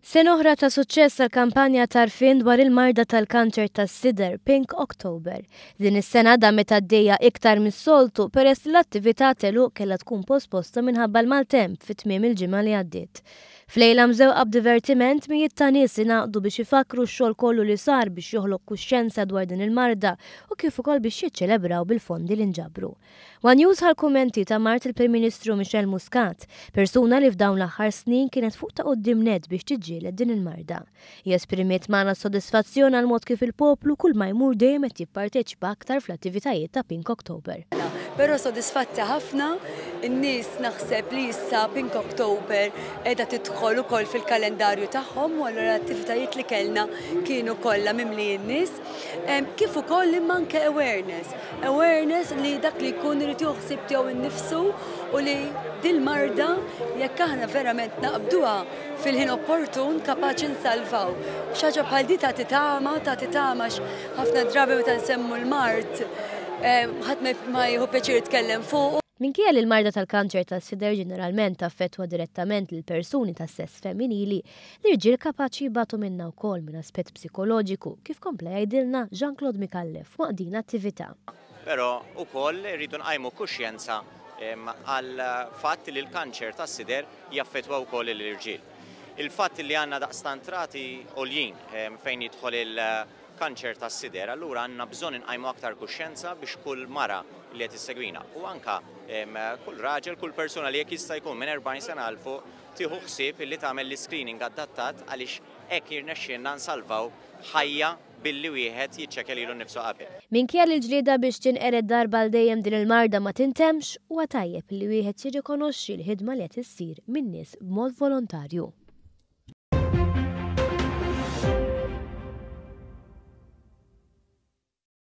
Sena oħra ta' suċċess tal-kampanja tarfin dwar il-marda tal-kanċer tas-sider Pink October. Din is-sena damet għaddejja iktar mis-soltu peress li l-attività teluq kellha tkun posposta minħabba l-maltemp fit-tmiem il-ġimgħa li għaddiet. Flejla mżewqa b'divertiment mijiet ta' nies ingħaqdu biex ifakru x-xogħol kollu li sar biex joħloq kuxjenza dwar din il-marda u kif ukoll biex jiċċelebraw bil-fondi li nġabru. One News ħal-kummenti ta' Mart il-Prim Ministru Michel Muscat, persuna li f'dawn l-aħħar snin kienet fuq ta' quddiem net biex tiġġieled din il-marda. Jesprimiet magħna sodisfazzjon għal mod kif il-poplu kull ma jmur dejjem qed jipparteċipa aktar fl-attivitajiet ta' Pink October. Però sodisfatti ħafna, in-nies naħseb li issa Pink October qiegħda tidħol ukoll fil-kalendarju tagħhom u allura l-attivitajiet li kellna kienu kollha mimlijin nies, kif ukoll imma anke awareness li dak li jkun irid joħsib tiegħu innifsu u li dil-marda jekk aħna verament naqbduha fil-ħin opportun kapaċi nsalvaw. Xaġa bħal di tagħti tama ħafna drabi meta nsemmu l-Mart ħadd ma jieħu pjaċir jitkellem fuq. Minkejja li l-marda tal-kanċer tas-sider ġeneralment taffettwa direttament lil persuni tas-sess femminili, l-irġiel kapaċi jibgħatu minnha wkoll minn aspett psikoloġiku kif kompla jgħidilna Jean-Claude Mikallef waqt din attività. Però wkoll irridu nqajmu kuxjenza għal fatt li l-kanċer tas-sider jaffettwa wkoll l-irġiel. Il-fatt li għandna daqstant rati għoljin fejn jidħol il-kanċer tas-sider, allura għandna bżonn inqajmu aktar kuxjenza biex kull mara li qed issegwina u anke kull raġel, kull persuna li jekk jista' jkun minn 40 sena għal fuq tieħu ħsieb li tagħmel l-screening adattat għaliex hekk jirnexxielna nsalvaw ħajja billi wieħed jiċċekkja lilu nnifsu qabel. Minkejja li l-ġlieda biex tinqered darba l dejjem din il-marda ma tintemx, huwa tajjeb li wieħed jirrikonoxxi l-ħidma li qed issir min-nies b'mod volontarju.